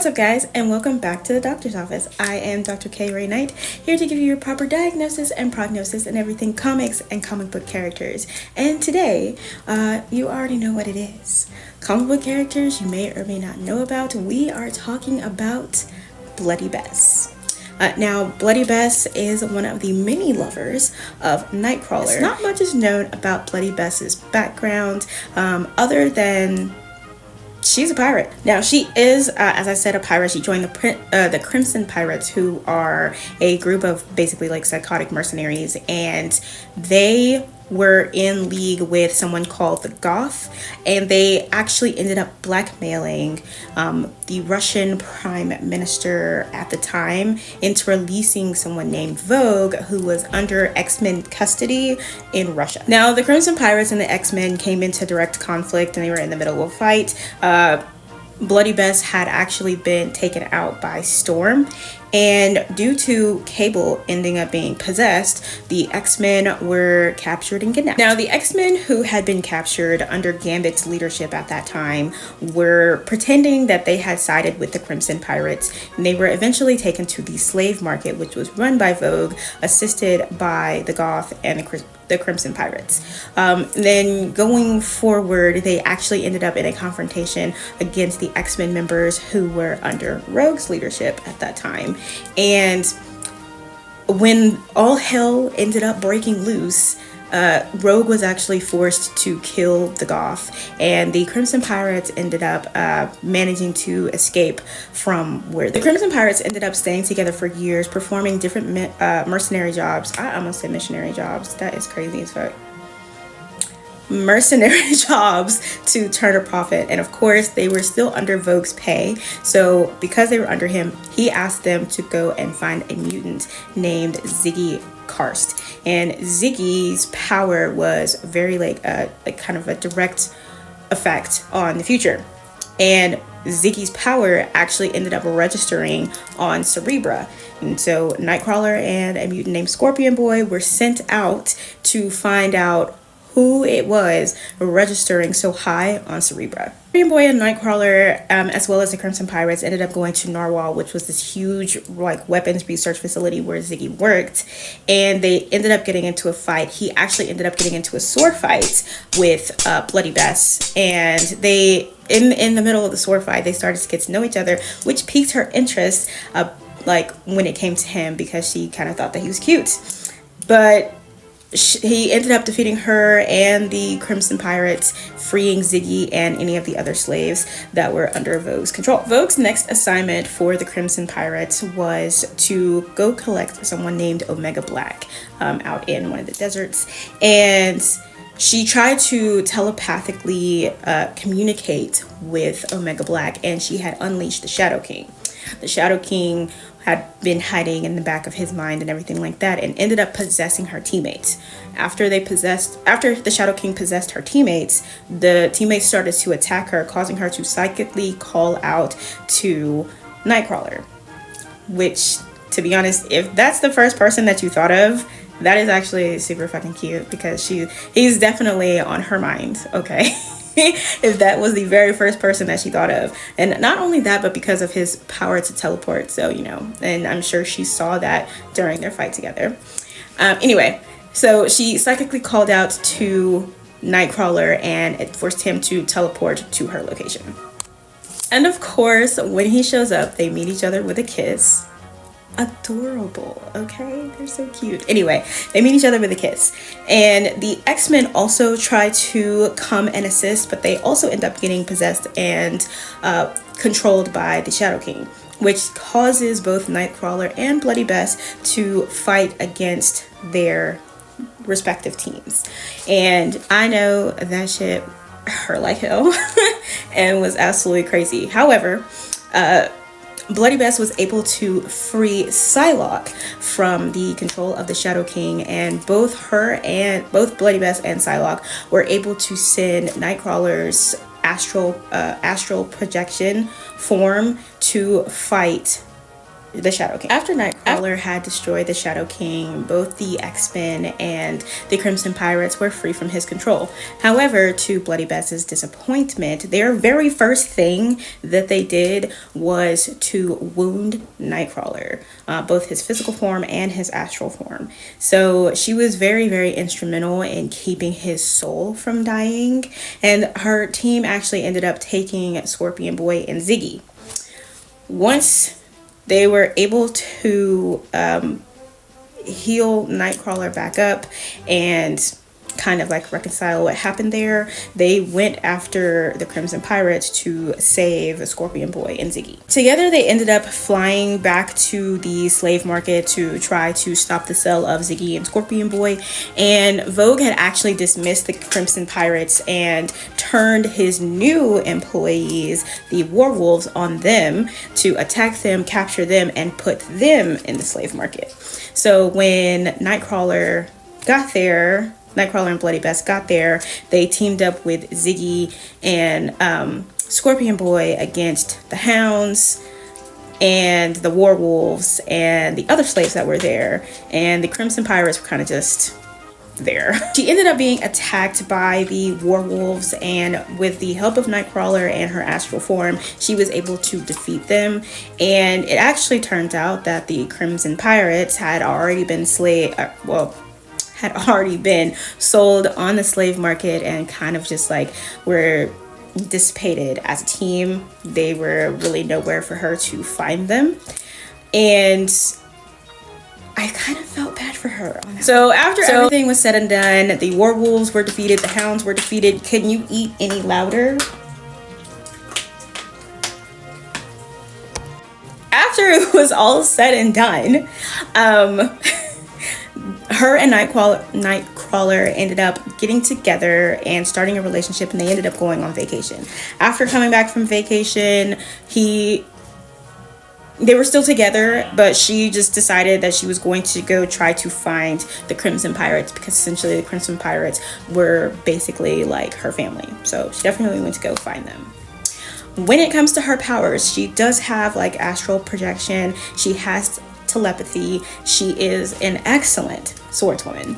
What's up guys, and welcome back to the doctor's office. I am Dr. K. Ray Knight, here to give you your proper diagnosis and prognosis and everything comics and comic book characters. And today, you already know what it is. Comic book characters you may or may not know about. We are talking about Bloody Bess. Now, Bloody Bess is one of the many lovers of Nightcrawler. Not much is known about Bloody Bess's background, other than she's a pirate. Now, she is, as I said, a pirate. She joined the Crimson Pirates, who are a group of basically like psychotic mercenaries, and they were in league with someone called the Goth, and they actually ended up blackmailing the Russian Prime Minister at the time into releasing someone named Vogue, who was under X-Men custody in Russia. Now, the Crimson Pirates and the X-Men came into direct conflict, and they were in the middle of a fight. Bloody Bess had actually been taken out by Storm, and due to Cable ending up being possessed, the X-Men were captured and kidnapped. Now, the X-Men who had been captured under Gambit's leadership at that time were pretending that they had sided with the Crimson Pirates, and they were eventually taken to the slave market, which was run by Vogue, assisted by the Goth and the Crimson Pirates. Then going forward, they actually ended up in a confrontation against the X-Men members who were under Rogue's leadership at that time. And when all hell ended up breaking loose, Rogue was actually forced to kill the Goth, and the Crimson Pirates ended up managing to escape from where the Crimson Pirates ended up staying together for years, performing different mercenary jobs. I almost said missionary jobs. That is crazy as fuck. Mercenary jobs to turn a profit, and of course they were still under Vogue's pay. So because they were under him, he asked them to go and find a mutant named Ziggy Karst, and Ziggy's power was very like kind of a direct effect on the future, and Ziggy's power actually ended up registering on Cerebra. And so Nightcrawler and a mutant named Scorpion Boy were sent out to find out who it was registering so high on Cerebra. Scorpion Boy and Nightcrawler, as well as the Crimson Pirates, ended up going to Narwhal, which was this huge like weapons research facility where Ziggy worked, and they ended up getting into a fight. He actually ended up getting into a sword fight with Bloody Bess, and they in the middle of the sword fight, they started to get to know each other, which piqued her interest like when it came to him, because she kind of thought that he was cute. But he ended up defeating her and the Crimson Pirates, freeing Ziggy and any of the other slaves that were under Vogue's control. Vogue's next assignment for the Crimson Pirates was to go collect someone named Omega Black out in one of the deserts, and she tried to telepathically communicate with Omega Black, and she had unleashed the Shadow King. The Shadow King had been hiding in the back of his mind and everything like that, and ended up possessing her teammates. After the Shadow King possessed her teammates, the teammates started to attack her, causing her to psychically call out to Nightcrawler. Which, to be honest, if that's the first person that you thought of, that is actually super fucking cute, because he's definitely on her mind, okay? If that was the very first person that she thought of. And not only that, but because of his power to teleport. So, you know, and I'm sure she saw that during their fight together. Anyway, so she psychically called out to Nightcrawler, and it forced him to teleport to her location. And of course, when he shows up, they meet each other with a kiss. Adorable, okay? They're so cute. Anyway, they meet each other with a kiss, and the X-Men also try to come and assist, but they also end up getting possessed and controlled by the Shadow King, which causes both Nightcrawler and Bloody Bess to fight against their respective teams. And I know that shit hurt like hell and was absolutely crazy. However, Bloody Bess was able to free Psylocke from the control of the Shadow King, and both Bloody Bess and Psylocke were able to send Nightcrawler's astral projection form to fight the Shadow King. After Nightcrawler had destroyed the Shadow King, both the X-Men and the Crimson Pirates were free from his control. However, to Bloody Bess's disappointment, their very first thing that they did was to wound Nightcrawler, both his physical form and his astral form. So she was very, very instrumental in keeping his soul from dying, and her team actually ended up taking Scorpion Boy and Ziggy. Once they were able to heal Nightcrawler back up and kind of like reconcile what happened there, they went after the Crimson Pirates to save Scorpion Boy and Ziggy. Together, they ended up flying back to the slave market to try to stop the sale of Ziggy and Scorpion Boy. And Vogue had actually dismissed the Crimson Pirates and turned his new employees, the werewolves, on them to attack them, capture them, and put them in the slave market. So when Nightcrawler and Bloody Bess got there, they teamed up with Ziggy and Scorpion Boy against the Hounds and the Werewolves and the other slaves that were there. And the Crimson Pirates were kind of just there. She ended up being attacked by the Werewolves, and with the help of Nightcrawler and her astral form, she was able to defeat them. And it actually turns out that the Crimson Pirates had already been sold on the slave market and kind of just like were dissipated as a team. They were really nowhere for her to find them, and I kind of felt bad for her on that. So after everything was said and done, the Werewolves were defeated, the Hounds were defeated. Can you eat any louder? After it was all said and done, her and Nightcrawler ended up getting together and starting a relationship, and they ended up going on vacation. After coming back from vacation, they were still together, but she just decided that she was going to go try to find the Crimson Pirates, because essentially the Crimson Pirates were basically like her family. So she definitely went to go find them. When it comes to her powers, she does have like astral projection. She has telepathy. She is an excellent swordswoman.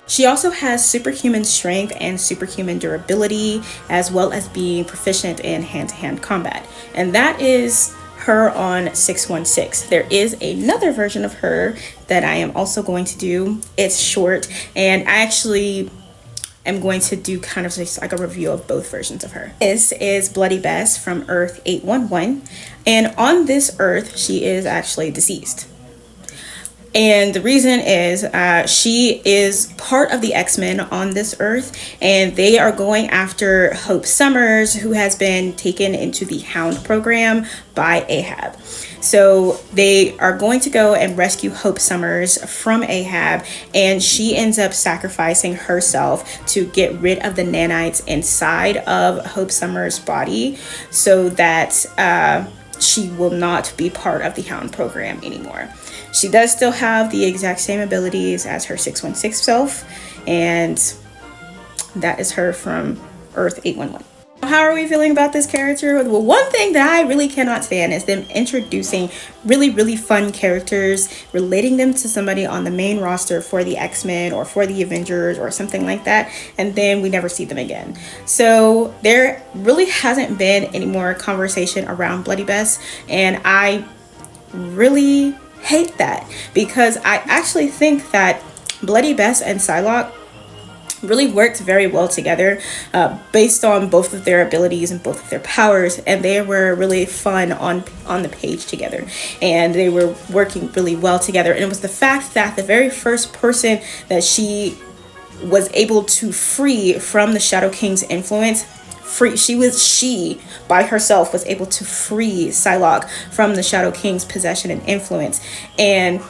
She also has superhuman strength and superhuman durability, as well as being proficient in hand-to-hand combat. And that is her on 616. There is another version of her that I am also going to do. It's short, and I actually am going to do kind of just like a review of both versions of her. This is Bloody Bess from Earth 811, and on this Earth, she is actually deceased. And the reason is she is part of the X-Men on this Earth, and they are going after Hope Summers, who has been taken into the Hound program by Ahab. So they are going to go and rescue Hope Summers from Ahab, and she ends up sacrificing herself to get rid of the nanites inside of Hope Summers' body so that she will not be part of the Hound program anymore. She does still have the exact same abilities as her 616 self, and that is her from Earth 811. How are we feeling about this character? Well, one thing that I really cannot stand is them introducing really, really fun characters, relating them to somebody on the main roster for the X-Men or for the Avengers or something like that, and then we never see them again. So there really hasn't been any more conversation around Bloody Bess, and I really hate that, because I actually think that Bloody Bess and Psylocke really worked very well together based on both of their abilities and both of their powers, and they were really fun on the page together, and they were working really well together. And it was the fact that the very first person that she was able to free from the Shadow King's influence, she by herself was able to free Psylocke from the Shadow King's possession and influence. And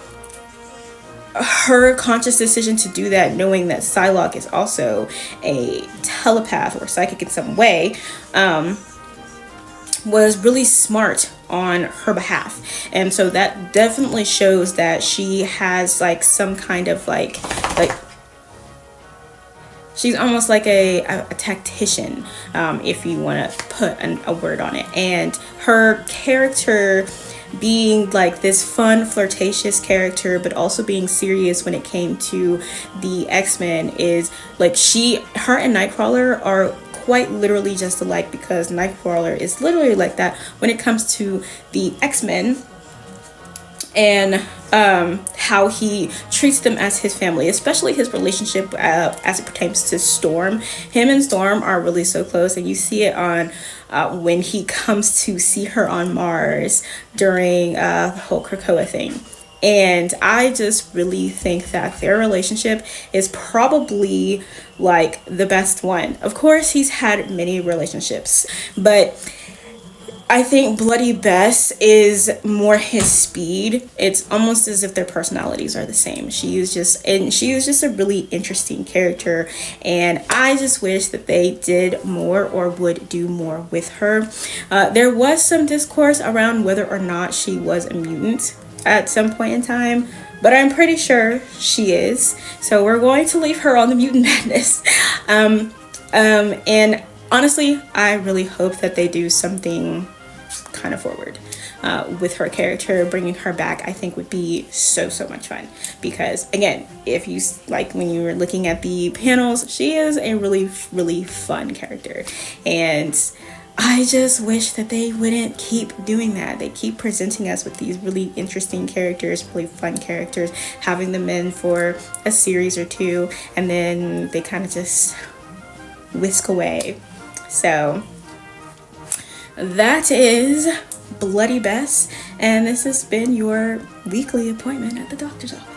her conscious decision to do that, knowing that Psylocke is also a telepath or psychic in some way, was really smart on her behalf. And so that definitely shows that she has like some kind of like she's almost like a tactician, if you want to put a word on it. And her character being like this fun, flirtatious character, but also being serious when it came to the X-Men, is like her and Nightcrawler are quite literally just alike, because Nightcrawler is literally like that when it comes to the X-Men, and how he treats them as his family, especially his relationship as it pertains to Storm. Him and Storm are really so close, and you see it on when he comes to see her on Mars during the whole Krakoa thing. And I just really think that their relationship is probably like the best one. Of course, he's had many relationships, but I think Bloody Bess is more his speed. It's almost as if their personalities are the same. She is just a really interesting character, and I just wish that they did more or would do more with her. There was some discourse around whether or not she was a mutant at some point in time, but I'm pretty sure she is. So we're going to leave her on the mutant madness. And honestly, I really hope that they do something kind of forward with her character. Bringing her back, I think, would be so much fun, because again, if you like, when you were looking at the panels, she is a really fun character, and I just wish that they wouldn't keep doing that. They keep presenting us with these really interesting characters, really fun characters, having them in for a series or two, and then they kind of just whisk away. So that is Bloody Bess, and this has been your weekly appointment at the doctor's office.